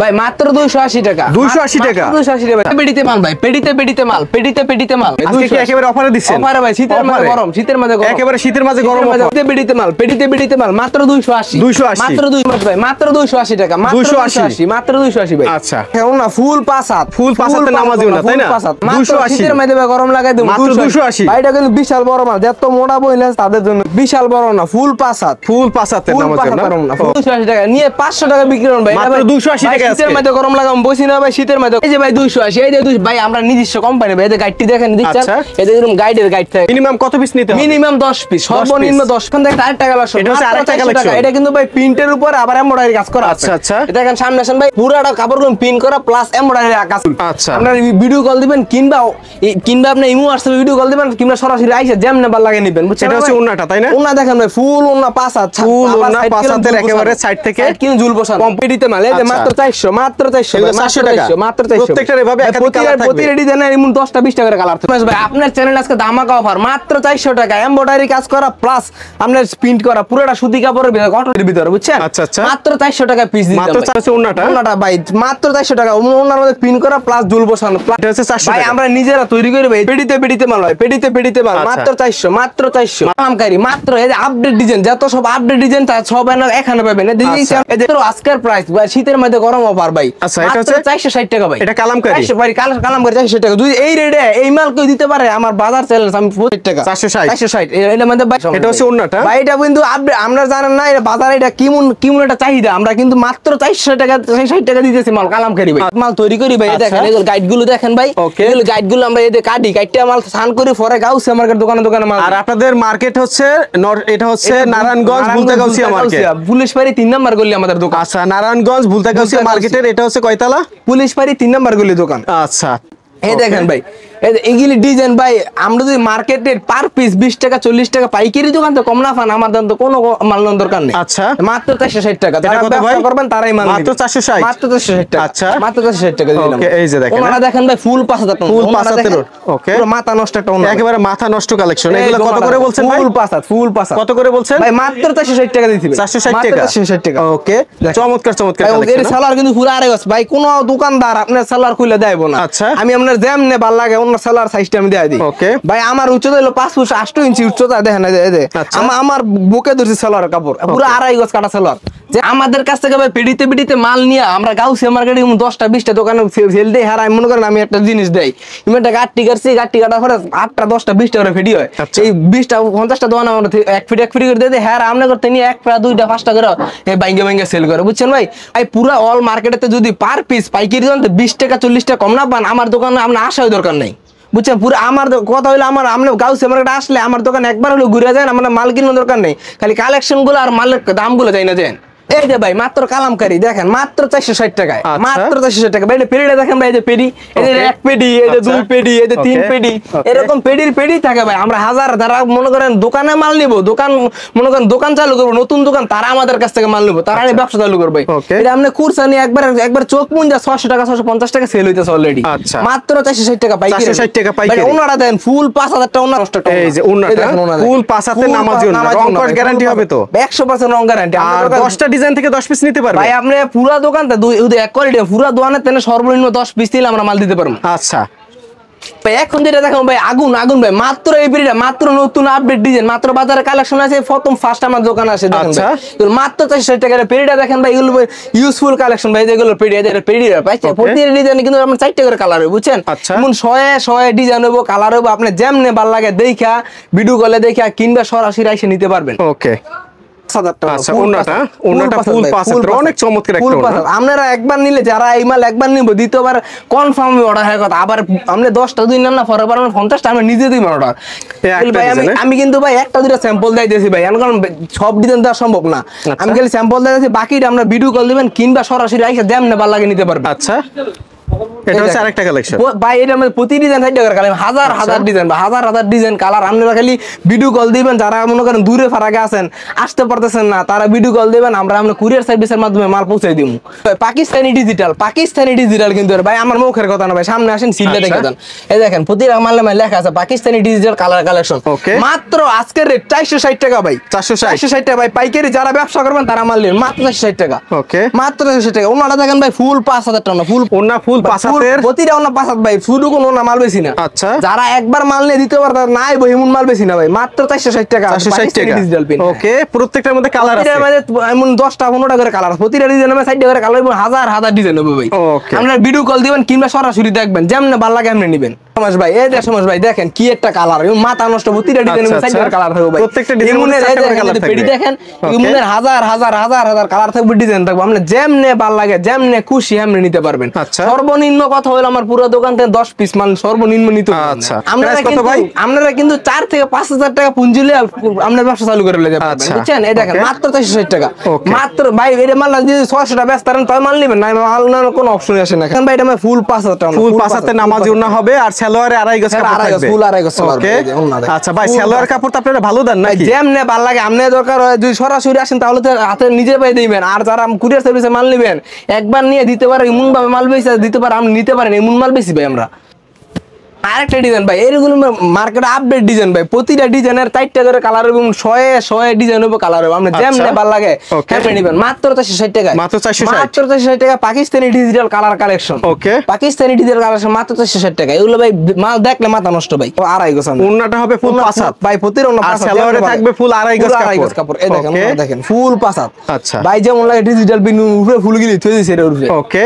ভাই মাত্র 280 টাকা 280 টাকা 280 টাকা পেডিতে মাল ভাই পেডিতে মাল পেডিতে মাল আজকে কি একেবারে অফারে দিচ্ছেন অফারে ভাই শীতের মাঝে গরম একেবারে শীতের মাঝে গরম পেডিতে মাল পেডিতে মাল মাত্র 280 মাত্র 280 ভাই মাত্র 280 টাকা মাত্র 280 ভাই আচ্ছা কেমন না ফুল পাসাতে নামাজিও না তাই না 280 শীতের মাঝে গরম লাগাই দেব মাত্র 280 ভাই এটা কিন্তু বিশাল বড় মাল যত মোটা বইলে তাদের জন্য বিশাল বড় না ফুল পাসাতে নামাজিও না 280 টাকা নিয়ে 500 টাকা বিক্রি করুন ভাই মাত্র 280 টাকা শীতের মাঝে গরম লাগাম বসি না ভাই শীতের মাঝে এই যে ভাই 280 এই যে ভাই আমরা নিজস্ব কোম্পানি ভাই এই যে গাইডটি দেখেন দিচ্ছেন এই যে এরকম গাইড থাকে মিনিমাম কত পিস নিতে হবে মিনিমাম 10 পিস সর্বনিম্ন 10 খান থেকে 8 টাকা লাগছে এটা হচ্ছে আরেকটা কালেকশন এটা কিন্তু ভাই প্রিন্টের উপর আবার এমব্রয়ডারি কাজ করা আছে আচ্ছা দেখেন সামনে আসেন ভাই পুরাটা কাপড়গুলো প্রিন্ট করা প্লাস এমব্রয়ডারি কাজ আচ্ছা আপনারা ভিডিও কল দিবেন কিংবা আপনি ইমো হোয়াটসঅ্যাপে ভিডিও কল দিবেন কিংবা সরাসরি আইসা যেমনে ভাল লাগে নেবেন বুঝছেন এটা হচ্ছে ওন্নাটা তাই না ওন্না দেখেন ভাই ফুল ওন্না পাসাত ফুল ওন্না পাসাতের একেবারে সাইড থেকে কিন্তু ঝুল বসানো কমপ্লিটে মাল এই যে মাত্র 400 মাত্র 400 প্রত্যেকটার এভাবে একাধিক কালার থাকবে প্রতি ডিজাইনের এমন 10টা 20 টাকা করে কালার থাকবে ভাই আপনার চ্যানেল আজকে ধামাকা অফার মাত্র 400 টাকা এমব্রয়ডারি কাজ করা প্লাস আপনার প্রিন্ট করা পুরোটা সুতি কাপড়ের ভিতর কটনের ভিতর বুঝছেন আচ্ছা আচ্ছা মাত্র 400 টাকা পিস দিলাম মাত্র 400 ওন্নাটা ভাই মাত্র 400 টাকা ওন্নার মধ্যে প্রিন্ট করা প্লাস ঝুল বসানো এটা হচ্ছে 400 ভাই আমরা নিজেরা তৈরি করি ভাই পেডিতে মাল ভাই পেডিতে মাল মাত্র 400 কালামকারী মাত্র এই যে আপডেট ডিজাইন যত সব আপডেট ডিজাইন তা সব এখানে পাবেন এই যে আজকের প্রাইস ভাই শীতের মধ্যে গরম অফার ভাই আচ্ছা এটা হচ্ছে 460 টাকা ভাই এটা কালামকারী ভাই কালামকারী 460 টাকা যদি এই রেটে এই মাল কেউ দিতে পারে আমার বাজার চ্যালেঞ্জ আমি 40 টাকা 460 এর মধ্যে ভাই এটা হচ্ছে ওন্নাটা ভাই এটা কিন্তু আমরা জানেন না এটা বাজারে এটা কেমন একটা চাহিদা আমরা কিন্তু মাত্র 460 টাকা 60 টাকা দিতেছি মাল কালামকারী ভাই মাল তৈরি করি ভাই দেখেন এগুলো গাইডগুলো দেখেন ভাই এগুলো গাইডগুলো আমরা এই যে কাটটা মাল সান করে পরে গাউসিয়া মার্কেট দোকানে মাল আর আপনাদের মার্কেট হচ্ছে এটা হচ্ছে নারায়ণগঞ্জ ভুলতাগাউসিয়া মার্কেট পুলিশবাড়ি 3 নাম্বার গলি আমাদের দোকান আচ্ছা নারায়ণগঞ্জ ভুলতাগাউসিয়া মার্কেটের এটা হচ্ছে কয়তলা পুলিশবাড়ি 3 নাম্বার গলি দোকান আচ্ছা এই দেখেন ভাই এগুলি ডিজাইন ভাই আমরা যদি মার্কেটের পার পিস 20 টাকা 40 টাকা পাইকারি দোকান তো কম না পান আমাদের তো কোনো মাল দরকার নেই আচ্ছা মাত্র 460 টাকা যারা ব্যবসা করবেন তারাই মাল মাত্র 460 মাত্র 460 টাকা আচ্ছা মাত্র 460 টাকা দিলাম ওকে এই যে দেখেন ওনারা দেখেন ভাই ফুল 5000 ফুল 5000 ওকে পুরো মাথা নষ্ট একটা ওনা একেবারে মাথা নষ্ট কালেকশন এগুলো কত করে বলছেন ভাই ফুল 5000 কত করে বলছেন ভাই মাত্র 460 টাকা দিতে 460 টাকা 460 টাকা ওকে চমৎকার কালেকশন এর সেলার কিন্তু পুরো আরে ভাই কোন দোকানদার আপনার সেলার খুলে দেয়ব না আচ্ছা আমি আপনার যেমনে ভাল লাগে অন্য সেলার সাইজটা আমি দেই ওকে ভাই আমার উচ্চতা হলো 5 ফুট 8 ইঞ্চি উচ্চতা দেখেন এই যে আমার বুকে ধরছি সেলার কাপড় পুরো আড়াই গজ কাটা সেলার যে আমাদের কাছ থেকে ভাই পেডিতে মাল নিয়ে আমরা গাউসিয়া মার্কেটে 10টা 20টা দোকানে সেল দেই আর আমি মনে করেন আমি একটা জিনিস দেই আমি একটা গাট্টি কাটার পরে 8টা 10টা 20টা করে ফেডি হয় এই 20টা 50টা দোকানে আমরা এক ফিট করে দেই হ্যাঁ আমরা করতে নিয়ে এক প্রায় 2টা 5টা করে এই বাইঙ্গে সেল করে বুঝছেন ভাই এই পুরো অল মার্কেটেতে যদি পার পিস পাইকারি দাম 20 টাকা 40 টাকা কম না পান আমার দোকানে আমরা আসার দরকার নাই বুঝছেন পুরো আমার কথা হইলো আমার আমরা গাউসিয়া মার্কেটে আসলে আমার দোকানে একবার হলো ঘুরে যায় আমরা মাল কিনার দরকার নেই খালি কালেকশন গুলো আর মালের দামগুলো যাই না দেন এই যে ভাই মাত্র কালামকারী দেখেন মাত্র 460 টাকায় মাত্র 460 টাকা ভাই পেডিটা দেখেন ভাই এই যে পেডি এই যে এক পেডি এই যে দুই পেডি এই যে তিন পেডি এরকম পেডি থাকে ভাই আমরা হাজার যারা মনে করেন দোকানে মাল নিব দোকান চালু করব নতুন দোকান তারা আমাদের কাছ থেকে মাল নিব তারা ব্যবসা চালু করবে এটা আপনি কুরসা নিয়ে একবার চোখ মুঞ্জা 600 টাকা 650 টাকা সেল হইতেছে অলরেডি মাত্র 460 টাকা পাইকারি 460 টাকা পাইকারি ওনারা দেন ফুল 5000 টাকা ওনার নষ্ট টাকা এই যে ওনাটা ফুল 5000 নামাজিও না রং কস গ্যারান্টি হবে তো 100% রং গ্যারান্টি আর 10টা ডিজাইন থেকে 10 পিস নিতে পারবে ভাই আপনি পুরো দোকানটা এক কোয়ালিটি পুরো দোকানে তেনে সর্বনিম্ন 10 পিস দিলে আমরা মাল দিতে পারবো আচ্ছা ভাই এখন যেটা দেখো ভাই আগুন ভাই মাত্র এই পিরিয়ডে মাত্র নতুন আপডেট ডিজাইন মাত্র বাজারে কালেকশন আছে প্রথম ফার্স্ট আমার দোকান আছে দেখেন ভাই এগুলো মাত্র 460 টাকার পিরিয়ডে দেখেন ভাই এগুলো ইউজফুল কালেকশন ভাই যেগুলো পিরিয়ড পাইছে প্রতি ডিজাইনে কিন্তু আমরা 4টা করে কালার হবে বুঝছেন এমন 100 ডিজাইন হবে কালার হবে আপনি যেমনে ভালো লাগে দেখা ভিডিও কলে দেখা কিংবা সরাসরি এসে নিতে পারবেন ওকে আপনারা একবার নিলে যারা এই মাল একবার নিব দ্বিতীয়বার কনফার্ম অর্ডার হয় কথা আবার আপনি 10টা দুই নেন না পরে 50টা আমি নিজে দিই অর্ডার আমি কিন্তু ভাই একটা দুইটা স্যাম্পল দিয়েছি ভাই কারণ সব ডিজাইন দেওয়া সম্ভব না আমি খালি স্যাম্পল দিয়েছি বাকিটা আমরা ভিডিও কল দিবেন কিংবা সরাসরি আইসা যেমন ভালো লাগে নিতে পারবেন আচ্ছা এটা হচ্ছে আরেকটা কালেকশন ভাই, এটা আমাদের প্রতি ডিজাইন 60 টাকার কালার, হাজার হাজার ডিজাইন বা হাজার হাজার ডিজাইন কালার। আপনারা খালি ভিডিও কল দিবেন, যারা মনে করেন দূরে ফারাকে আছেন, আসতে পারতেছেন না, তারা ভিডিও কল দিবেন, আমরা কুরিয়ার সার্ভিসের মাধ্যমে মাল পৌঁছে দিব। পাকিস্তানি ডিজিটাল কিন্তু ভাই আমার মুখের কথা না ভাই, সামনে আসেন সিলটা দেখে দেন। এই দেখেন প্রতিটা মালে লেখা আছে পাকিস্তানি ডিজিটাল কালার কালেকশন। মাত্র আজকের রেট 460 টাকা ভাই, 460 টাকা ভাই। পাইকারি যারা ব্যবসা করবেন তারা মাল নেবেন মাত্র 460 টাকা। ওকে, মাত্র 460 টাকা। ওনাটা দেখেন ভাই ফুল 5000 টাকা, ফুল ওনা, ফুল 5000, প্রতিটা ওনা 5000 ভাই, শুধু কোন ওনা মাল বেশি না। আচ্ছা, যারা একবার মাল নিয়ে দিতে পারে তারা নাই ভাই এমন মাল বেশি না ভাই, মাত্র 460 টাকা, 460 টাকা ডিজিটাল পেন। ওকে, প্রত্যেকটার মধ্যে কালার আছে, এর মধ্যে এমন 10টা 15টা করে কালার, প্রতিটা ডিজাইনের মধ্যে 60 টাকা করে কালার, হাজার হাজার ডিজাইন হবে ভাই। আপনারা ভিডিও কল দিবেন কিংবা সরাসরি দেখবেন, যেমন ভালো লাগে এমনি নেবেন। সমাজ ভাই, এই যে সমাজ ভাই দেখেন কি একটা কালার, মাথা নষ্ট, প্রতিটা ডিজাইনের মধ্যে 60 টাকা কালার থাকবে ভাই, প্রত্যেকটা ডিজাইনের 60 টাকা কালার থাকবে। পেডি দেখেন ইমনের হাজার হাজার হাজার হাজার কালার থাকবে, ডিজাইন থাকবে, আপনি যেমনে ভালো লাগে যেমনে খুশি এমনি নিতে পারবেন। সর্বনিম্ন কথা হলো আমার পুরো দোকান থেকে 10 পিস মাল সর্বনিম্ন নিতে পারবেন। আচ্ছা, আপনারা কিন্তু 4 থেকে 5000 টাকা পুঁজি নিয়ে আপনার ব্যবসা চালু করে নিতে পারবেন, বুঝছেন? এই দেখেন মাত্র 460 টাকা, মাত্র ভাই। এই মাল যদি 600 টাকা বেচতে পারেন তাই মাল নেবেন, না মাল নেওয়ার কোনো অপশন আসে না। এখন ভাই এটা ফুল 5000 টাকা, ফুল 5000 নামাজি ওন্না হবে, আর সালোয়ারে আড়াই গজ কাপড় থাকবে, ফুল আড়াই গজ সালোয়ার। আচ্ছা ভাই, সালোয়ার কাপড় তো আপনারা ভালো দেন নাকি? যেমনে ভালো লাগে আমনে, দরকার হয় যদি সরাসরি আসেন তাহলে তো হাতে নিজে পাই দিবেন, আর যারা কুরিয়ার সার্ভিসে মাল নেবেন একবার নিয়ে দিতে পারে, এমন ভাবে মাল বেচে দিতে পারে, আপনি নিতে পারেন এমন মাল বেশি ভাই আমরা। আরেকটা ডিজাইন ভাই, এরকম মার্কেটে আপডেট ডিজাইন ভাই, প্রতিটা ডিজাইনের 4টা করে কালার এবং 100 ডিজাইন হবে, কালার হবে, আপনি যেমনে ভালো লাগে হ্যাঁ নেবেন, মাত্র 460 টাকা, মাত্র 460 টাকা। Pakistani digital colour collection. Okay, Pakistani digital collection মাত্র 460 টাকা। এগুলো ভাই মাল দেখলে মাথা নষ্ট ভাই। আড়াই গজ ওন্নাটা হবে ফুল 5000 ভাই, প্রতিটা ওন্না 5000, সালোয়ারে থাকবে ফুল আড়াই গজ কাপড়। এই দেখেন, দেখেন ফুল 5000। আচ্ছা ভাই, যেমন লাগে ডিজিটাল বিন উপরে ফুলগুলি থুই দিছে এর উপরে। ওকে,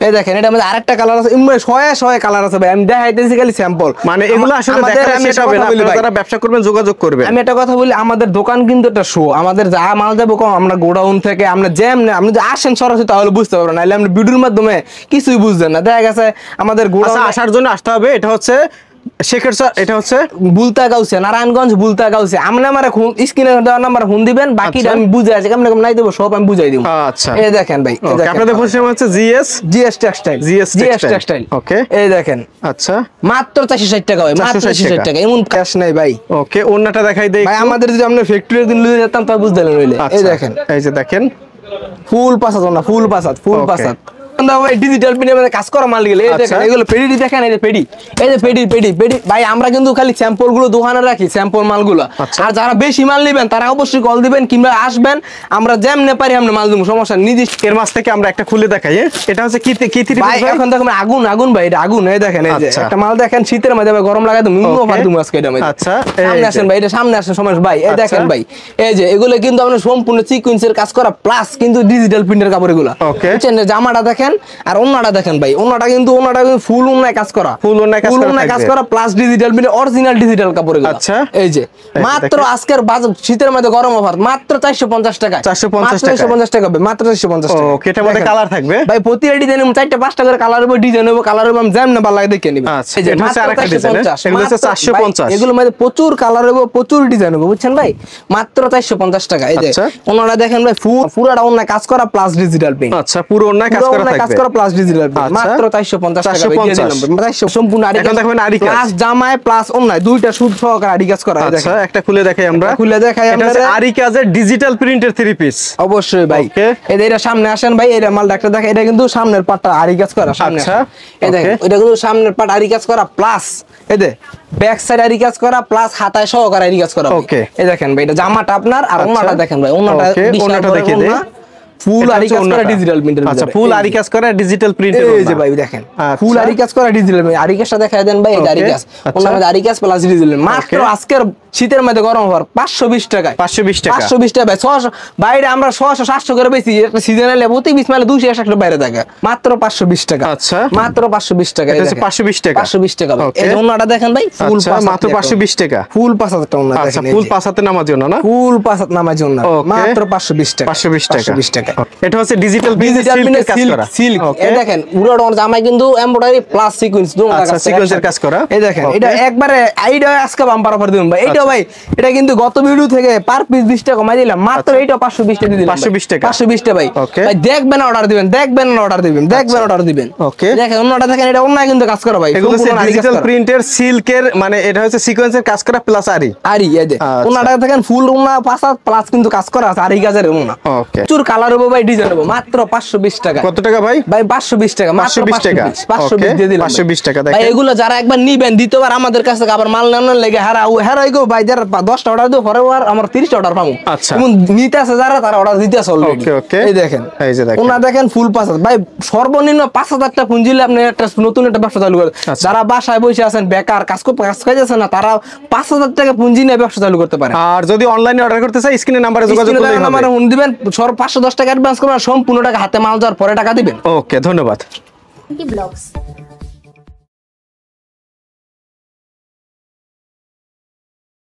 এই দেখেন এটার মধ্যে আরেকটা কালার আছে, এমনি 100 কালার আছে ভাই, আমি দেখাইতেছি খালি স্যাম্পল, মানে এগুলো আসলে দেখালে শেষ হবে না, আপনারা যারা ব্যবসা করবেন যোগাযোগ করবেন। আমি একটা কথা বলি, আমাদের দোকান কিন্তু একটা শো, আমাদের যা মাল যাবো কম, আমরা গোডাউন থেকে আমরা যেমন আপনি যদি আসেন সরাসরি তাহলে বুঝতে পারবেন, নাহলে আপনি ভিডিওর মাধ্যমে কিছুই বুঝবেন না। দেখা গেছে আমাদের গোডাউন আসার জন্য আসতে হবে, এটা হচ্ছে শেখর স্যার, এটা হচ্ছে বুলতা গাউসিয়া, নারায়ণগঞ্জ বুলতা গাউসিয়া। আপনি আমার স্ক্রিনে দেওয়া নাম্বার ফোন দিবেন, বাকিটা আমি বুঝাই আছে কেমন নাই দেব, সব আমি বুঝাই দিব। আচ্ছা, এই দেখেন ভাই, আপনাদের ফোন নাম হচ্ছে জিএস টেক্সটাইল, জিএস টেক্সটাইল। ওকে, এই দেখেন। আচ্ছা, মাত্র 460 টাকা ভাই, মাত্র 460 টাকা, এমন ক্যাশ নাই ভাই। ওকে, ওন্নাটা দেখাই দেই ভাই, আমাদের যদি আমরা ফ্যাক্টরির দিন লয়ে যেতাম তা বুঝতে পারলেন। এই দেখেন, এই যে দেখেন ফুল 5000 না, ফুল 5000, ফুল 5000 ডিজিটাল পেডি মানে কাজ করা মাল গেলে। এই দেখেন এগুলো পেডি দেখেন, এই যে পেডি, এই যে পেডি ভাই, আমরা কিন্তু খালি স্যাম্পল গুলো দোকানে রাখি, স্যাম্পল মালগুলো। আর যারা বেশি মাল নেবেন তারা অবশ্যই কল দিবেন কিংবা আসবেন, আমরা যেমনে পারি আমরা মাল দেবো, সমস্যা নির্দিষ্ট। এর মাছ থেকে আমরা একটা খুলে দেখাই, এটা হচ্ছে কি ভাই, এখন দেখুন আগুন ভাই, এটা আগুন। এই দেখেন, এই যে একটা মাল দেখেন, শীতের মধ্যে গরম লাগাই দেবো, অফার দেবো আজকে এটা। আচ্ছা, সামনে আসেন ভাই, এটা সামনে আসেন সময় ভাই। এই দেখেন ভাই, এই যে এগুলো কিন্তু আমরা সম্পূর্ণ সিকোয়েন্সের কাজ করা প্লাস কিন্তু ডিজিটাল প্রিন্টের কাপড় এগুলো। বুঝছেন? জামাটা দেখেন আর ওন্নাটা দেখেন ভাই, ওন্নাটা কিন্তু ফুল ওন্নায় কাজ করা, ফুল ওন্নায় কাজ করা plus digital print, original digital কাপড় এগুলো। আচ্ছা, এই যে মাত্র আজকের শীতের মধ্যে গরম অফার, মাত্র 450 টাকা, 450 টাকা ভাই, মাত্র 450 টাকা। ওকে, এটার মধ্যে কালার থাকবে ভাই, প্রতিটা ডিজাইনের 4টা 5টা করে কালার হবে, ডিজাইন হবে, কালার হবে, আমি যেমন ভালো লাগে দেখে নিবেন। আচ্ছা, এটা হচ্ছে আরেকটা ডিজাইন, এগুলো হচ্ছে 450, এগুলোর মধ্যে প্রচুর কালার হবে, প্রচুর ডিজাইন হবে, বুঝছেন ভাই, মাত্র 450 টাকা। এই যে ওন্নাটা দেখেন ভাই, পুরোটা ওন্নায় কাজ করা প্লাস ডিজিটাল প্রিন্ট। আচ্ছা, পুরো ওন্নায় কাজ করা প্লাস ডিজিটাল প্রিন্ট, মাত্র 450 টাকা দিয়ে দিলাম। সম্পূর্ণ আড়ি কাজ, দেখবেন আড়ি কাজ প্লাস জামায় প্লাস ওন্নায় দুইটা সুদ সহকারে আড়ি কাজ করা। আচ্ছা, একটা খুলে দেখাই আমরা, এটা হচ্ছে আড়ি কাজের ডিজিটাল প্রিন্টের 3 পিস। অবশ্যই ভাই, এই যে এটা সামনে আসেন ভাই, এটা মাল ডাক্তার দেখেন, এটা কিন্তু সামনের পাটটা আড়ি কাজ করা সামনে। আচ্ছা, এই দেখেন এটা কিন্তু সামনের পাট আড়ি কাজ করা প্লাস এই যে ব্যাক সাইড আড়ি কাজ করা প্লাস হাতায় সহকারে আড়ি কাজ করা। ওকে, এই দেখেন ভাই, এটা জামাটা আপনার, আর ওন্নাটা দেখেন ভাই, ওন্নাটা দেখিয়ে দেই, ফুল আরি কাজ করা ডিজিটাল প্রিন্টের। আচ্ছা, ফুল আরি কাজ করা ডিজিটাল প্রিন্টের। এই যে ভাই দেখেন, ফুল আরি কাজ করা ডিজিটাল, আরি কাজটা দেখায় দেন ভাই, এই আরি কাজ, ওনার আরি কাজ প্লাস ডিজিটাল, মাত্র আজকের শীতের মধ্যে গরম অফার 520 টাকা, 520 টাকা ভাই। 600 বাইরে আমরা 600 700 করে বেশি, একটা সিজনালে প্রতি 20 মাইলে 200 100 বাইরে থাকে, মাত্র 520 টাকা। আচ্ছা, মাত্র 520 টাকা, এটা হচ্ছে 520 টাকা, 520 টাকা ভাই। এই ওন্নাটা দেখেন ভাই, ফুল মাত্র 520 টাকা, ফুল 5000 টাকা ওন্না দেখেন। আচ্ছা, ফুল 5000 তে নামার জন্য না, ফুল 5000 নামার জন্য মাত্র 520 টাকা, 520 টাকা। টাকা। এটা হচ্ছে ডিজিটাল প্রিন্টের কাজ করা সিল্ক। এই দেখেন পুরো জামাই কিন্তু এমব্রয়ডারি প্লাস সিকোয়েন্স দুটো আচ্ছা সিকোয়েন্সের কাজ করা। এই দেখেন এটা একবারে এইটা আজকে বাম্পার অফার দিলাম ভাই। এইটা ভাই এটা কিন্তু গত ভিডিও থেকে পার পিস 20 টাকা কমাই দিলাম, মাত্র এইটা 520 টাকা দিলাম। 520 টাকা 520 টাকা ভাই। ভাই দেখবেন অর্ডার দিবেন, দেখবেন অর্ডার দিবেন, দেখবেন অর্ডার দিবেন। ওকে দেখেন অন্যটা দেখেন এটা অন্য কিন্তু কাজ করা ভাই, এগুলো হচ্ছে ডিজিটাল প্রিন্টের সিল্কের, মানে এটা হচ্ছে সিকোয়েন্সের কাজ করা প্লাস আরি এই যে অন্যটা দেখেন ফুল ওন্না পাঁচা প্লাস কিন্তু কাজ করা আছে আরি কাজের ওন্না। ওকে প্রচুর কালার হবে ভাই, ডিজাইন হবে, মাত্র 520 টাকা। কত টাকা ভাই? ভাই 520 টাকা, মাত্র 520 টাকা। 520 দিয়ে দিলাম 520 টাকা। ভাই দেখেন এগুলো যারা একবার নিবেন দ্বিতীয়বার আমাদের কাছ থেকে আবার মাল নেওয়ার লাগে হারাই গো ভাই, যারা 10টা অর্ডার দিও পরে আমার 30টা অর্ডার পাবো। আচ্ছা এবং নিতে আছে যারা তারা অর্ডার দিতে আছে অলরেডি। ওকে ওকে এই দেখেন এই যে দেখেন ওনা দেখেন ফুল পাঁচ ভাই সর্বনিম্ন 5000 টাকা পুঁজিলে আপনি একটা নতুন একটা ব্যবসা চালু করেন। যারা বাসায় বসে আছেন বেকার কাজ কাজ না, তারা 5000 টাকা পুঁজি নিয়ে ব্যবসা চালু করতে পারে। আর যদি অনলাইনে অর্ডার করতে চাই স্ক্রিনে নাম্বারে যোগাযোগ করলেই হবে। নাম্বারে ফোন দিবেন, 510 টাকা অ্যাডভান্স করবেন, সম্পূর্ণ টাকা হাতে মাল যাওয়ার পরে টাকা দিবেন। ওকে ধন্যবাদ। ব্লগস।